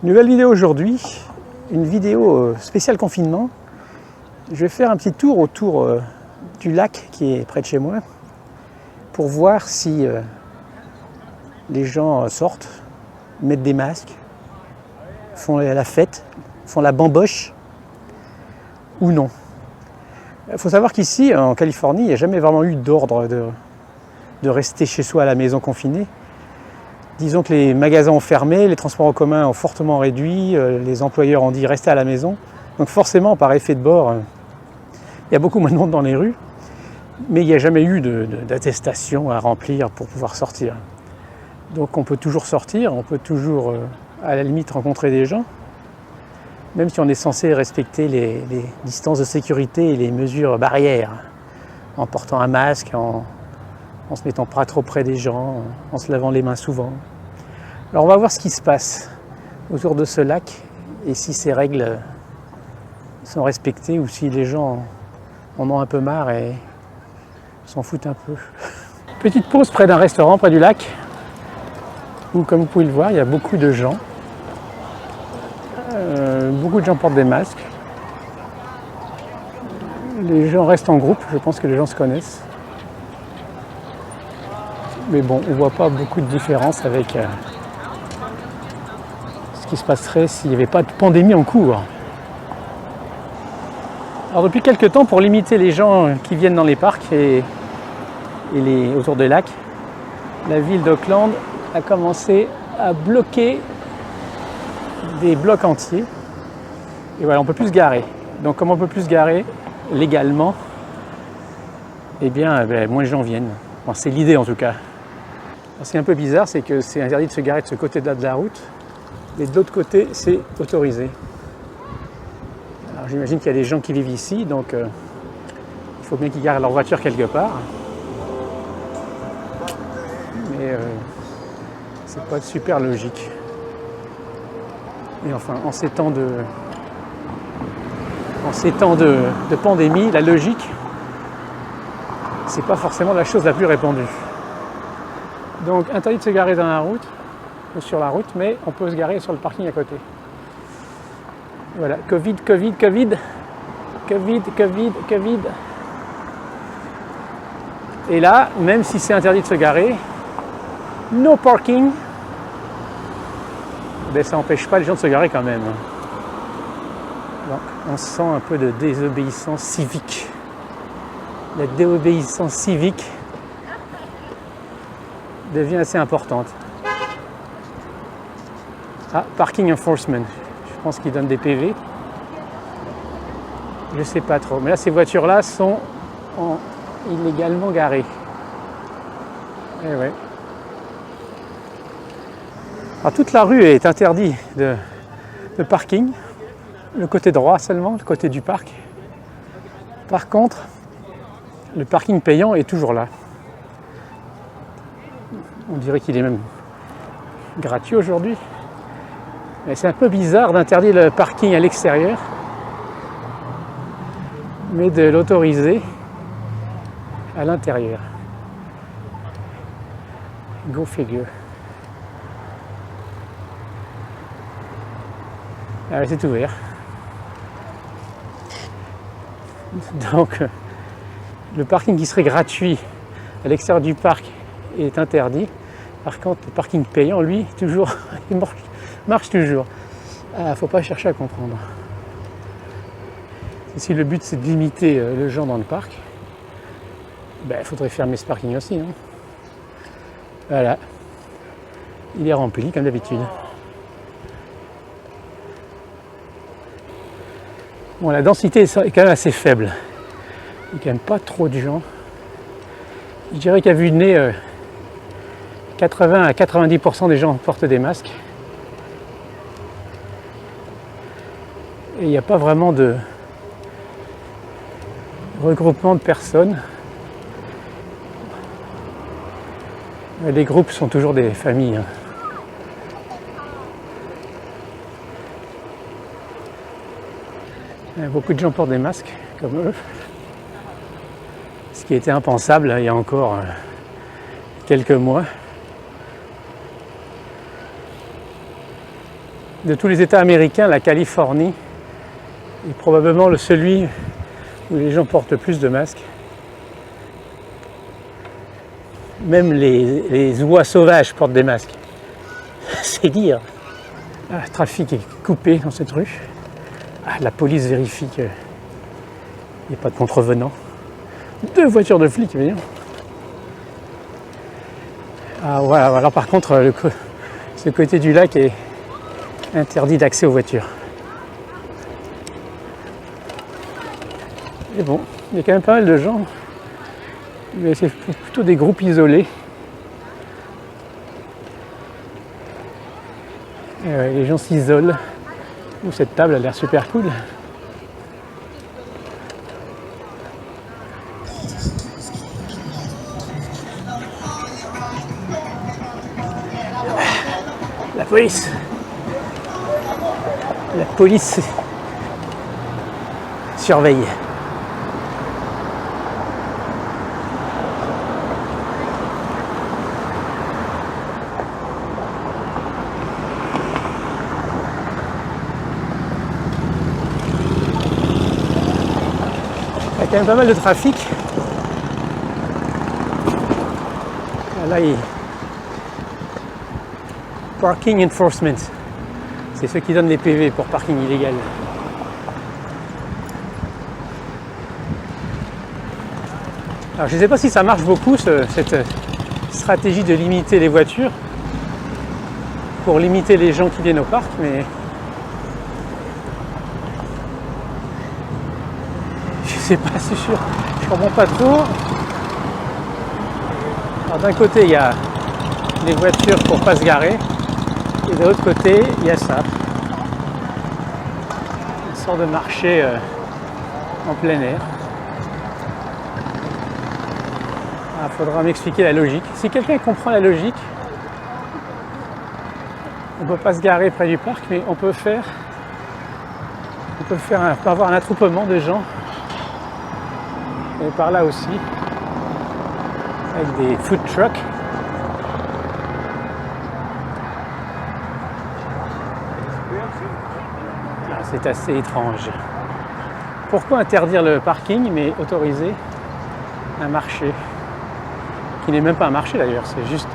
Nouvelle vidéo aujourd'hui, une vidéo spéciale confinement. Je vais faire un petit tour autour du lac qui est près de chez moi pour voir si les gens sortent, mettent des masques, font la fête, font la bamboche ou non. Il faut savoir qu'ici, en Californie, il n'y a jamais vraiment eu d'ordre de rester chez soi à la maison confinée. Disons que les magasins ont fermé, les transports en commun ont fortement réduit, les employeurs ont dit restez à la maison. Donc forcément, par effet de bord, il y a beaucoup moins de monde dans les rues, mais il n'y a jamais eu d'attestation à remplir pour pouvoir sortir. Donc on peut toujours sortir, on peut toujours à la limite rencontrer des gens, même si on est censé respecter les distances de sécurité et les mesures barrières, en portant un masque, en se mettant pas trop près des gens, en se lavant les mains souvent. Alors on va voir ce qui se passe autour de ce lac et si ces règles sont respectées ou si les gens en ont un peu marre et s'en foutent un peu. Petite pause près d'un restaurant près du lac où, comme vous pouvez le voir, il y a beaucoup de gens. Beaucoup de gens portent des masques. Les gens restent en groupe, je pense que les gens se connaissent. Mais bon, on ne voit pas beaucoup de différence avec ce qui se passerait s'il n'y avait pas de pandémie en cours. Alors depuis quelques temps, pour limiter les gens qui viennent dans les parcs et autour des lacs, la ville d'Oakland a commencé à bloquer des blocs entiers. Et voilà, on ne peut plus se garer. Donc comme on ne peut plus se garer légalement, eh bien, moins de gens viennent. Bon, c'est l'idée en tout cas. Alors, ce qui est un peu bizarre, c'est que c'est interdit de se garer de ce côté-là de la route, et de l'autre côté, c'est autorisé. Alors j'imagine qu'il y a des gens qui vivent ici, donc il faut bien qu'ils garent leur voiture quelque part. Mais c'est pas super logique. Et enfin, en ces temps de pandémie, la logique, c'est pas forcément la chose la plus répandue. Donc interdit de se garer dans la route ou sur la route, mais on peut se garer sur le parking à côté. Voilà, Covid. Et là, même si c'est interdit de se garer, no parking, ça n'empêche pas les gens de se garer quand même. Donc, on sent un peu de désobéissance civique. La désobéissance civique devient assez importante. Ah, parking enforcement. Je pense qu'ils donnent des PV. Je ne sais pas trop. Mais là, ces voitures-là sont illégalement garées. Eh ouais. Alors, toute la rue est interdite de parking. Le côté droit seulement, le côté du parc. Par contre, le parking payant est toujours là. On dirait qu'il est même gratuit aujourd'hui. Mais c'est un peu bizarre d'interdire le parking à l'extérieur, mais de l'autoriser à l'intérieur. Go figure. Ah, c'est ouvert. Donc, le parking qui serait gratuit à l'extérieur du parc est interdit. Par contre, le parking payant, lui, toujours, il marche toujours. Ah, faut pas chercher à comprendre. Et si le but c'est de limiter les gens dans le parc, il faudrait fermer ce parking aussi. Hein. Voilà. Il est rempli comme d'habitude. Bon, la densité est quand même assez faible. Il n'y a quand même pas trop de gens. Je dirais qu'à vue de nez, 80 à 90% des gens portent des masques. Et il n'y a pas vraiment de regroupement de personnes. Les groupes sont toujours des familles. Beaucoup de gens portent des masques, comme eux. Ce qui était impensable il y a encore quelques mois. de tous les États américains, la Californie est probablement celui où les gens portent le plus de masques. Même les oies sauvages portent des masques. C'est dire. Ah, le trafic est coupé dans cette rue. Ah, la police vérifie qu'il n'y a pas de contrevenants. 2 voitures de flics, évidemment. Ah voilà, alors par contre, ce côté du lac est interdit d'accès aux voitures. Et bon, il y a quand même pas mal de gens. Mais c'est plutôt des groupes isolés. Et ouais, les gens s'isolent. Cette table a l'air super cool. La police. La police surveille. Il y a quand même pas mal de trafic. Là, Parking Enforcement. C'est ceux qui donnent les PV pour parking illégal. Alors je ne sais pas si ça marche beaucoup, cette stratégie de limiter les voitures pour limiter les gens qui viennent au parc, mais je sais pas, c'est sûr, je comprends pas trop. Alors d'un côté il y a les voitures pour pas se garer, et de l'autre côté il y a ça, une sorte de marché en plein air. Il faudra m'expliquer la logique. Si quelqu'un comprend la logique, on ne peut pas se garer près du parc, mais on peut avoir un attroupement de gens. Et par là aussi, avec des food trucks. C'est assez étrange. Pourquoi interdire le parking, mais autoriser un marché ? Qui n'est même pas un marché d'ailleurs, c'est juste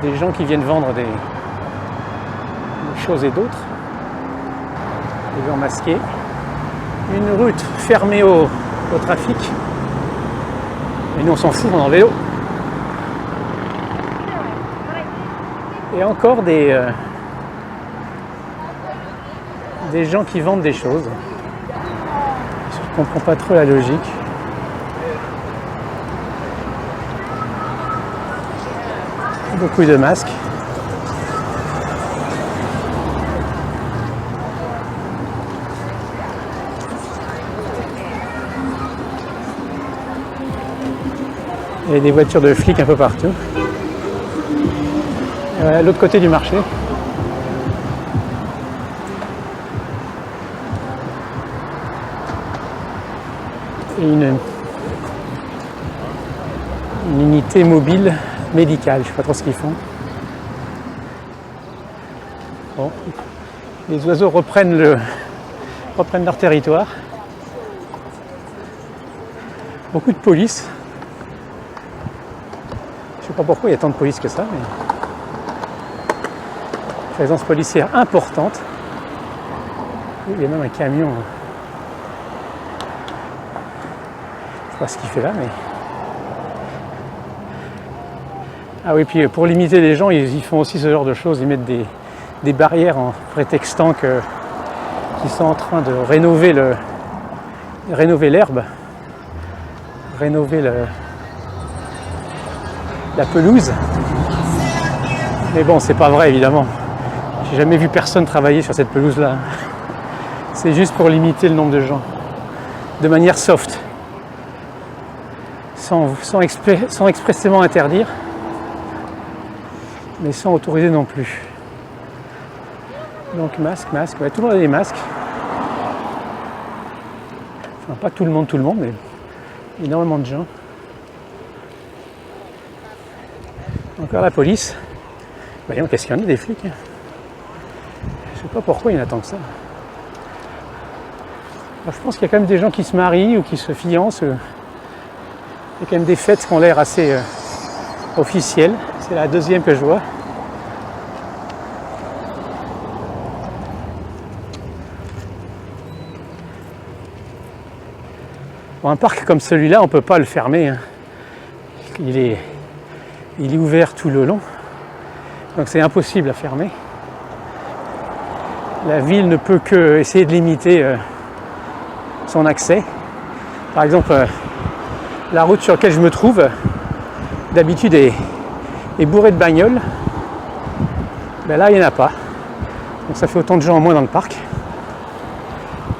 des gens qui viennent vendre des choses et d'autres. Des gens masqués. Une route fermée au trafic. Et nous on s'en fout, on est en vélo. Et encore des gens qui vendent des choses. Je ne comprends pas trop la logique. Beaucoup de masques. Et des voitures de flics un peu partout. Et voilà l'autre côté du marché. Et une unité mobile médicale, je ne sais pas trop ce qu'ils font. Bon, les oiseaux reprennent leur territoire. Beaucoup de police. Je ne sais pas pourquoi il y a tant de police que ça, mais présence policière importante. Il y a même un camion. Je ne sais pas ce qu'il fait là, mais. Ah oui, puis pour limiter les gens, ils font aussi ce genre de choses. Ils mettent des barrières en prétextant qu'ils sont en train de rénover l'herbe, rénover la pelouse. Mais bon, c'est pas vrai évidemment. J'ai jamais vu personne travailler sur cette pelouse-là. C'est juste pour limiter le nombre de gens, de manière soft, sans expressément interdire. Mais sans autoriser non plus. Donc masque, ouais, tout le monde a des masques. Enfin pas tout le monde, mais énormément de gens. Encore la police. Voyons, qu'est-ce qu'il y en a des flics. sais pas pourquoi il y en a tant que ça. Alors, je pense qu'il y a quand même des gens qui se marient ou qui se fiancent. Il y a quand même des fêtes qui ont l'air assez officielles. C'est la deuxième que je vois. Bon, un parc comme celui-là, on ne peut pas le fermer. Hein. Il est ouvert tout le long. Donc c'est impossible à fermer. La ville ne peut que essayer de limiter son accès. Par exemple, la route sur laquelle je me trouve, d'habitude est bourrée de bagnoles. Ben là, il n'y en a pas. Donc ça fait autant de gens en moins dans le parc.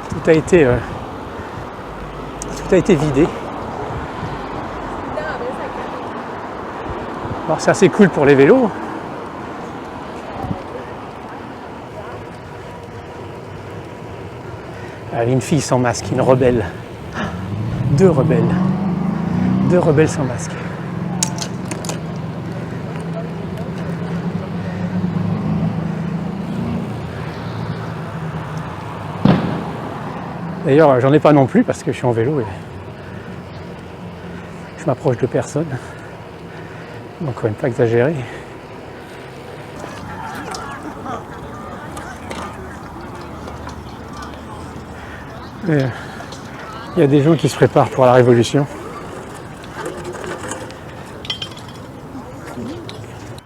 Tout a été vidé. Alors c'est assez cool pour les vélos. Une fille sans masque, une rebelle. Deux rebelles sans masque. D'ailleurs, j'en ai pas non plus parce que je suis en vélo et je m'approche de personne. Donc, quand même pas exagérer. Il y a des gens qui se préparent pour la révolution.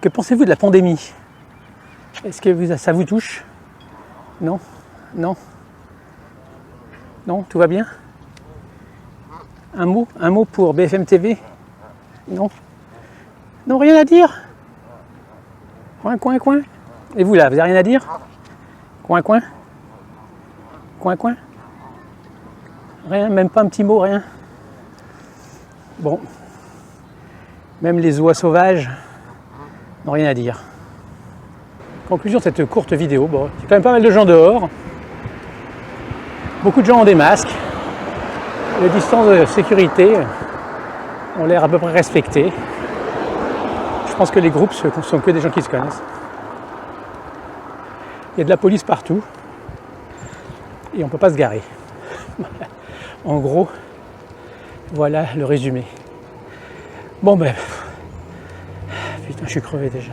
Que pensez-vous de la pandémie? Est-ce que ça vous touche? Non? Non? Non? Tout va bien? Un mot pour BFM TV? Non? Non, rien à dire? Coin, coin, coin? Et vous là, vous n'avez rien à dire? Coin, coin? Coin, coin? Rien, même pas un petit mot, rien. Bon. Même les oies sauvages n'ont rien à dire. Conclusion de cette courte vidéo. Bon, il y a quand même pas mal de gens dehors. Beaucoup de gens ont des masques. Les distances de sécurité ont l'air à peu près respectées. Je pense que les groupes sont que des gens qui se connaissent. Il y a de la police partout. Et on ne peut pas se garer. En gros, voilà le résumé. Bon ben, putain, je suis crevé déjà.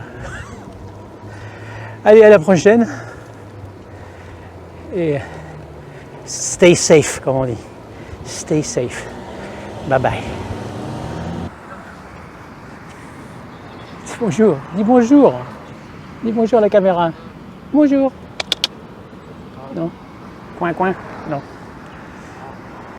Allez, à la prochaine. Et stay safe, comme on dit. Stay safe. Bye bye. Dis bonjour. Dis bonjour. Dis bonjour à la caméra. Bonjour. Non. Coin, coin. Non.